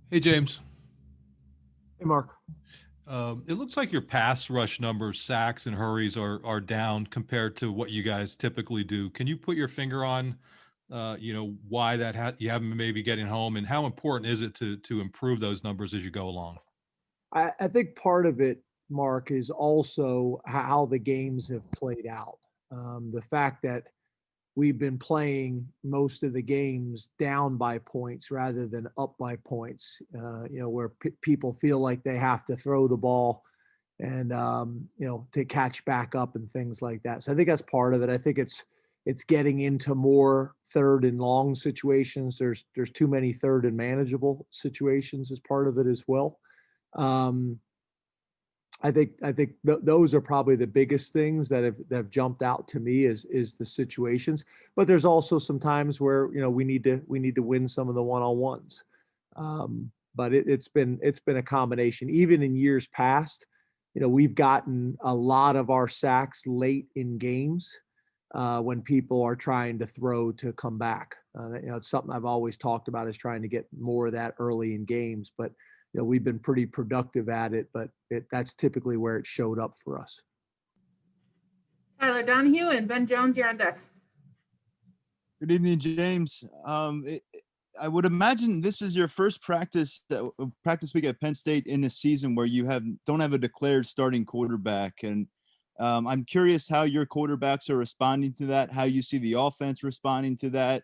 Hey, James. Hey, Mark. It looks like your pass rush numbers, sacks and hurries are down compared to what you guys typically do. Can you put your finger on, why you haven't been maybe getting home, and how important is it to improve those numbers as you go along? I think part of it, Mark, is also how the games have played out. The fact that we've been playing most of the games down by points rather than up by points, where people feel like they have to throw the ball and to catch back up and things like that. So I think that's part of it. I think it's getting into more third and long situations. There's too many third and manageable situations as part of it as well. Um, I think those are probably the biggest things that have jumped out to me is the situations. But there's also some times where we need to win some of the one on ones. But it's been a combination. Even in years past, we've gotten a lot of our sacks late in games when people are trying to throw to come back. It's something I've always talked about is trying to get more of that early in games. But we've been pretty productive at it, but that's typically where it showed up for us. Tyler Donahue and Ben Jones, you're on deck. Good evening, James. I would imagine this is your first practice week at Penn State in the season where you don't have a declared starting quarterback, and I'm curious how your quarterbacks are responding to that, how you see the offense responding to that,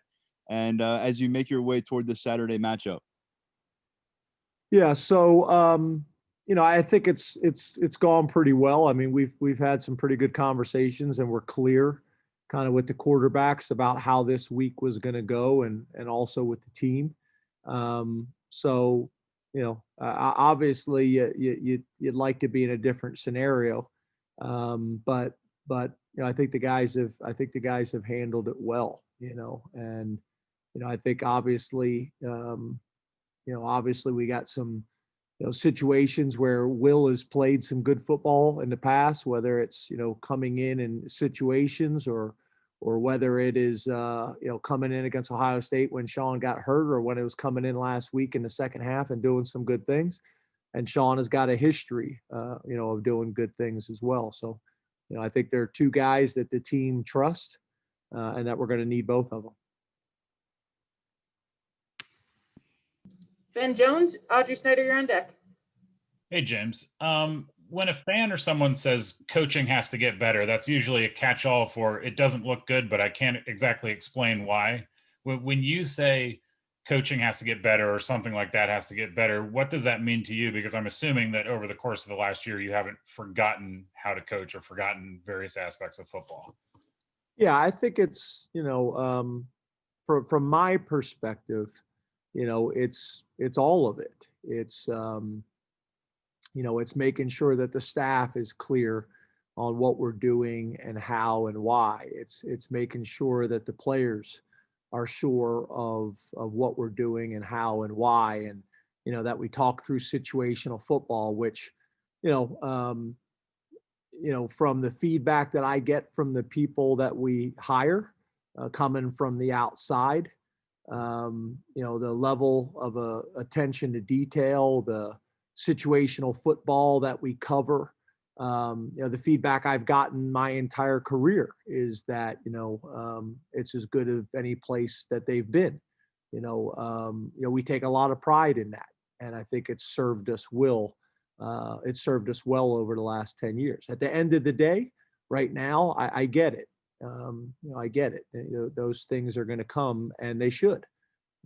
and as you make your way toward the Saturday matchup. Yeah, so I think it's gone pretty well. I mean, we've had some pretty good conversations, and we're clear, kind of with the quarterbacks about how this week was going to go, and also with the team. So obviously you'd like to be in a different scenario, but I think the guys have handled it well, and I think obviously we got some situations where Will has played some good football in the past, whether it's coming in situations, or whether it is coming in against Ohio State when Sean got hurt, or when it was coming in last week in the second half and doing some good things. And Sean has got a history of doing good things as well. So I think there are two guys that the team trusts, and that we're going to need both of them. Ben Jones, Audrey Snyder, you're on deck. Hey, James. When a fan or someone says coaching has to get better, that's usually a catch-all for it doesn't look good, but I can't exactly explain why. When you say coaching has to get better or something like that has to get better, what does that mean to you? Because I'm assuming that over the course of the last year, you haven't forgotten how to coach or forgotten various aspects of football. Yeah, I think it's from my perspective, it's all of it. It's making sure that the staff is clear on what we're doing and how and why. It's making sure that the players are sure of what we're doing and how and why, and that we talk through situational football, which you know um, from the feedback that I get from the people that we hire, coming from the outside, the level of attention to detail, the situational football that we cover. The feedback I've gotten my entire career is that it's as good as any place that they've been. We take a lot of pride in that, and I think it's served us well. It served us well over the last 10 years. At the end of the day, right now, I get it. I get it. Those things are going to come, and they should.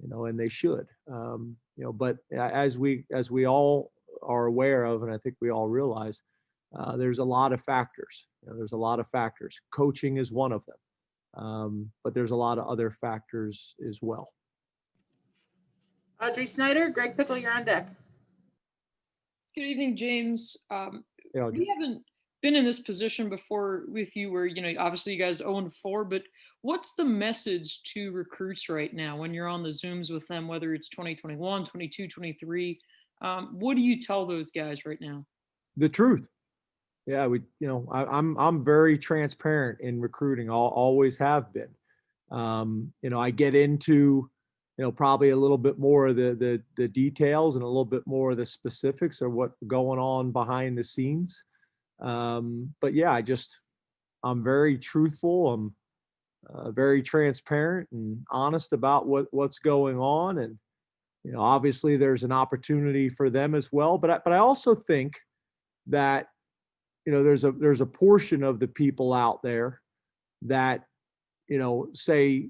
And they should. But as we all are aware of, and I think we all realize, there's a lot of factors. There's a lot of factors. Coaching is one of them, but there's a lot of other factors as well. Audrey Snyder, Greg Pickle, you're on deck. Good evening, James. Yeah, We haven't been in this position before with you where, obviously you guys 0-4, but what's the message to recruits right now when you're on the Zooms with them, whether it's 2021, 22, 23? What do you tell those guys right now? the truth. Yeah, I'm very transparent in recruiting. Always have been. I get into probably a little bit more of the details and a little bit more of the specifics of what's going on behind the scenes. But yeah, I'm very truthful. I'm very transparent and honest about what's going on. And, obviously there's an opportunity for them as well. But I also think that, there's a portion of the people out there that, say,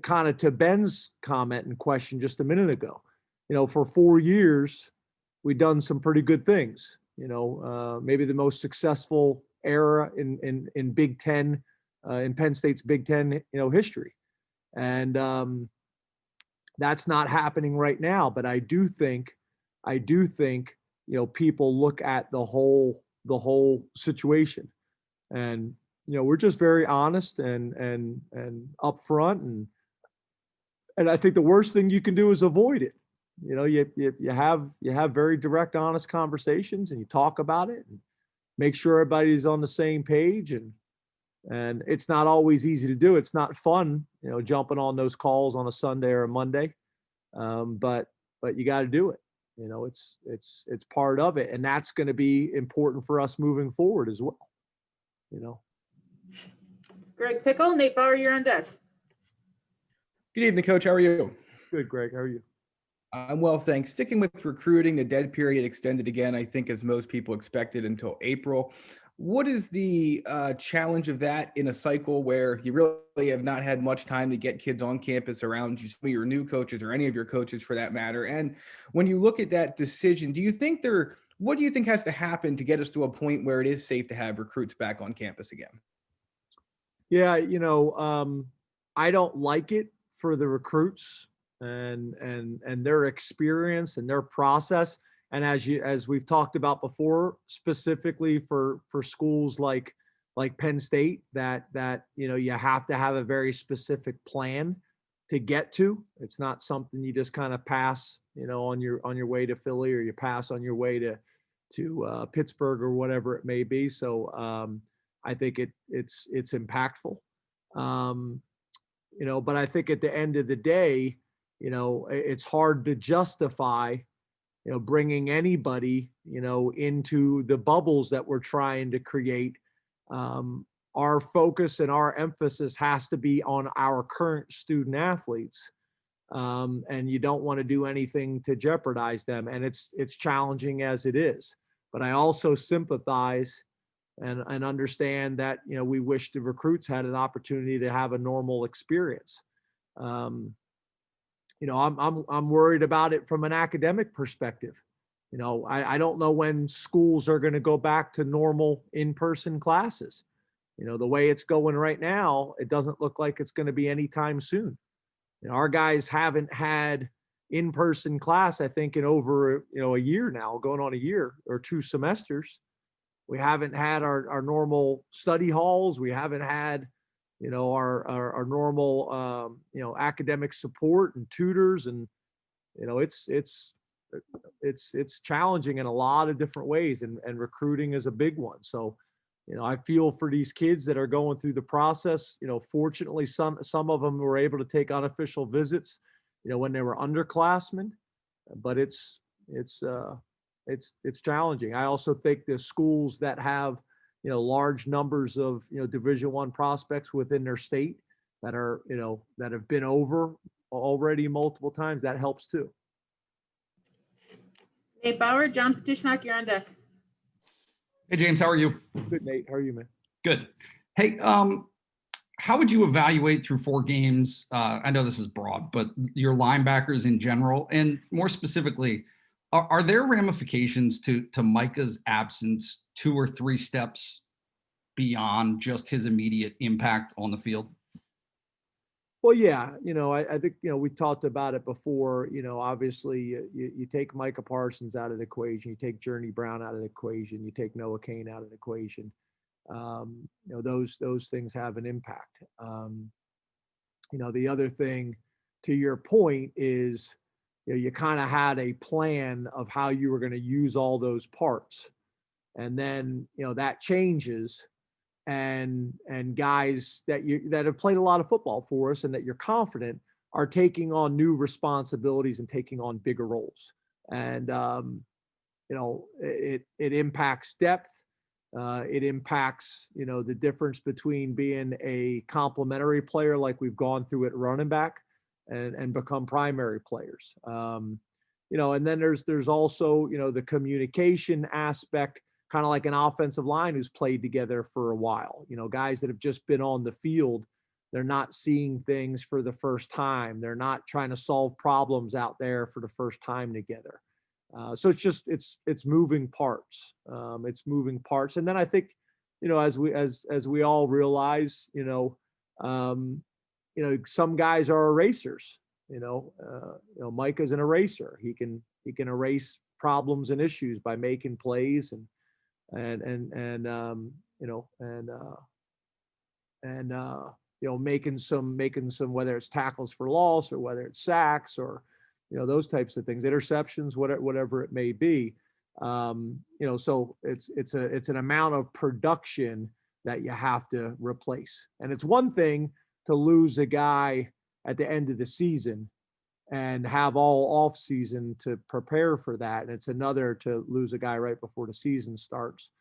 kind of to Ben's comment and question just a minute ago, for 4 years, we've done some pretty good things, maybe the most successful era in Big Ten, in Penn State's Big Ten, history. And that's not happening right now. But I do think, people look at the whole situation. And, we're just very honest and upfront. And I think the worst thing you can do is avoid it. You have very direct, honest conversations, and you talk about it and make sure everybody's on the same page. And it's not always easy to do. It's not fun, jumping on those calls on a Sunday or a Monday. But you got to do it. It's part of it, and that's going to be important for us moving forward as well. Greg Pickle, Nate Bauer, you're on deck. Good evening, Coach. How are you? Good, Greg. How are you? I'm well, thanks. Sticking with recruiting, the dead period extended again, I think, as most people expected, until April. What is the challenge of that in a cycle where you really have not had much time to get kids on campus around you, some of your new coaches or any of your coaches for that matter? And when you look at that decision, what do you think has to happen to get us to a point where it is safe to have recruits back on campus again? Yeah, I don't like it for the recruits and their experience and their process. And as we've talked about before, specifically for schools like Penn State, that you have to have a very specific plan to get to. It's not something you just kind of pass, on your way to Philly, or you pass on your way to Pittsburgh or whatever it may be. So I think it's impactful. But I think at the end of the day, it's hard to justify, bringing anybody, into the bubbles that we're trying to create. Our focus and our emphasis has to be on our current student athletes. And you don't want to do anything to jeopardize them. And it's challenging as it is. But I also sympathize and understand that, we wish the recruits had an opportunity to have a normal experience. I'm worried about it from an academic perspective. I don't know when schools are going to go back to normal in-person classes. The way it's going right now, it doesn't look like it's going to be anytime soon. Our guys haven't had in-person class, I think, in over, a year now, going on a year or 2 semesters. We haven't had our normal study halls. We haven't had, our normal, academic support and tutors. And, it's challenging in a lot of different ways, and recruiting is a big one. So, I feel for these kids that are going through the process. Fortunately, some of them were able to take unofficial visits, when they were underclassmen, but it's challenging. I also think the schools that have, large numbers of, Division I prospects within their state that are, that have been over already multiple times, that helps too. Nate Bauer, John Petishnak, you're on deck. Hey, James, how are you? Good, Nate. How are you, man? Good. Hey, how would you evaluate through 4 games? I know this is broad, but your linebackers in general, and more specifically, are there ramifications to Micah's absence 2 or 3 steps beyond just his immediate impact on the field? Well, yeah, I think, we talked about it before. Obviously you take Micah Parsons out of the equation, you take Journey Brown out of the equation, you take Noah Kane out of the equation. Those things have an impact. The other thing, to your point, is, you kind of had a plan of how you were going to use all those parts, and then, that changes. And guys that have played a lot of football for us and that you're confident are taking on new responsibilities and taking on bigger roles. And, it impacts depth. It impacts, the difference between being a complementary player like we've gone through at running back and become primary players. And then there's also, the communication aspect, kind of like an offensive line who's played together for a while. Guys that have just been on the field, they're not seeing things for the first time. They're not trying to solve problems out there for the first time together. So it's moving parts. It's moving parts. And then I think, as we all realize, some guys are erasers. Micah's an eraser. He can erase problems and issues by making plays making some, whether it's tackles for loss or whether it's sacks or, those types of things, interceptions, whatever it may be. So it's an amount of production that you have to replace. And it's one thing to lose a guy at the end of the season and have all off season to prepare for that. And it's another to lose a guy right before the season starts,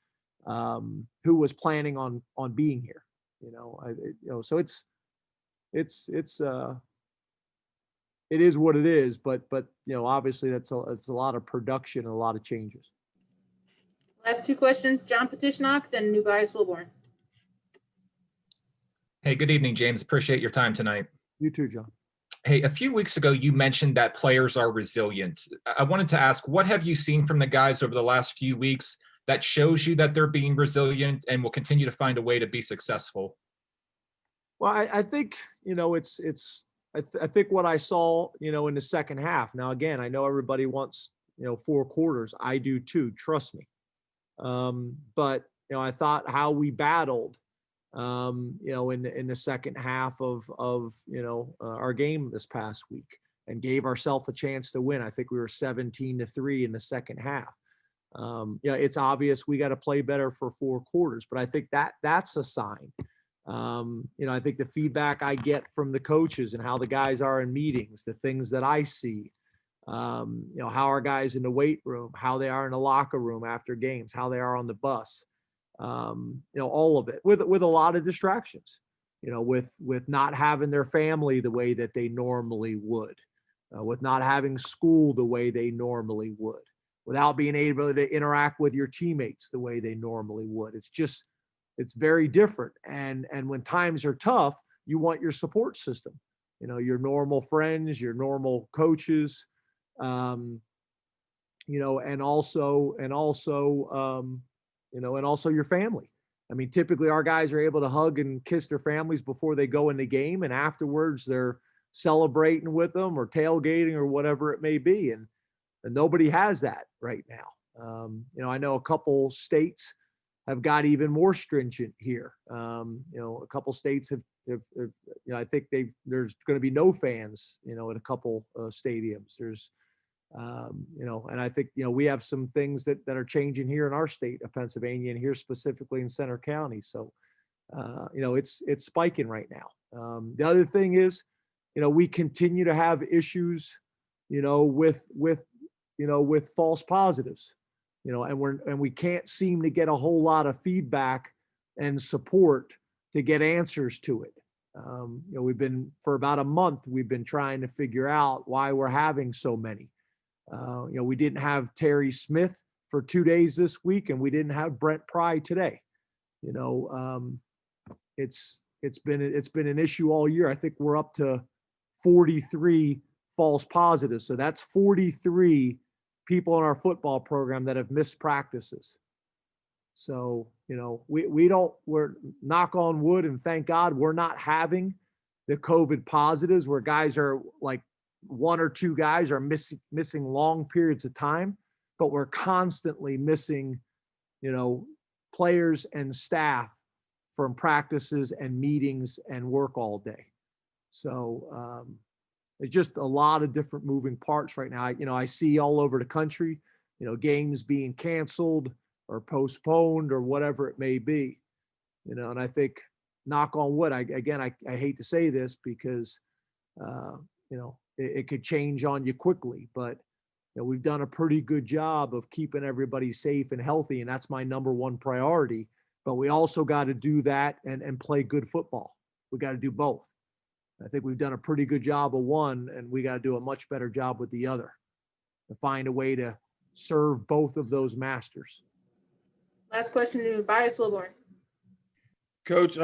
who was planning on being here, so it is what it is, but obviously it's a lot of production and a lot of changes. Last two questions, John Petitschnach, then New Bias Wilborn. Hey, good evening, James. Appreciate your time tonight. You too, John. Hey, a few weeks ago, you mentioned that players are resilient. I wanted to ask, what have you seen from the guys over the last few weeks that shows you that they're being resilient and will continue to find a way to be successful? Well, I think, I think what I saw, in the second half. Now, again, I know everybody wants, 4 quarters. I do too. Trust me. But I thought how we battled, in the second half of our game this past week and gave ourselves a chance to win. I think we were 17-3 in the second half. It's obvious we got to play better for 4 quarters, but I think that's a sign. I think the feedback I get from the coaches and how the guys are in meetings, the things that I see, how our guys in the weight room, how they are in the locker room after games, how they are on the bus, all of it with a lot of distractions, with not having their family the way that they normally would, with not having school the way they normally would, without being able to interact with your teammates the way they normally would. It's very different. And when times are tough, you want your support system, your normal friends, your normal coaches, and also your family. I mean, typically our guys are able to hug and kiss their families before they go in the game. And afterwards they're celebrating with them or tailgating or whatever it may be. And nobody has that right now. I know a couple states have got even more stringent here. A couple states have I think there's going to be no fans, in a couple stadiums. There's, and I think, we have some things that are changing here in our state of Pennsylvania and here specifically in Center County. So, it's spiking right now. The other thing is, we continue to have issues, with false positives. And we can't seem to get a whole lot of feedback and support to get answers to it. We've been, for about a month, we've been trying to figure out why we're having so many. We didn't have Terry Smith for 2 days this week, and we didn't have Brent Pry today. It's been an issue all year. I think we're up to 43 false positives. So that's 43 people in our football program that have missed practices. So, we're knock on wood and thank God we're not having the COVID positives where guys are like 1 or 2 guys are missing long periods of time, but we're constantly missing, players and staff from practices and meetings and work all day. So, it's just a lot of different moving parts right now. I see all over the country, games being canceled or postponed or whatever it may be, and I think, knock on wood, I hate to say this because, it could change on you quickly, but we've done a pretty good job of keeping everybody safe and healthy, and that's my number one priority. But we also got to do that and play good football. We got to do both. I think we've done a pretty good job of one, and we got to do a much better job with the other to find a way to serve both of those masters. Last question to Bias Wilborn. Coach,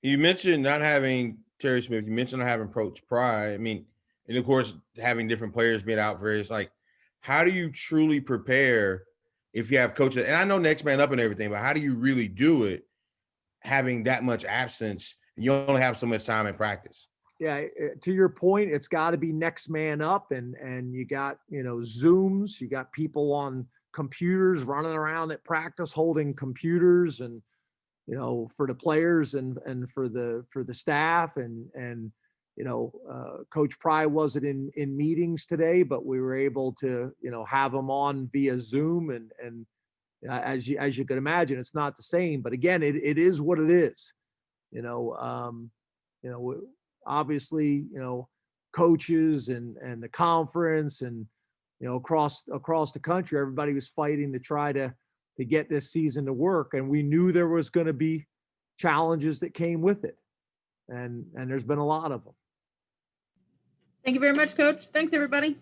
you mentioned not having Terry Smith. You mentioned not having Coach Pry. I mean, and of course, having different players being out for various, like, how do you truly prepare if you have coaches? And I know next man up and everything, but how do you really do it having that much absence and you only have so much time in practice? Yeah, to your point, it's got to be next man up, and you got Zooms, you got people on computers running around at practice holding computers, and for the players and for the staff, and Coach Pry wasn't in meetings today, but we were able to have him on via Zoom, and as you can imagine, it's not the same, but again, it is what it is. Obviously, coaches and the conference and, across the country, everybody was fighting to try to get this season to work. And we knew there was going to be challenges that came with it. And there's been a lot of them. Thank you very much, Coach. Thanks, everybody.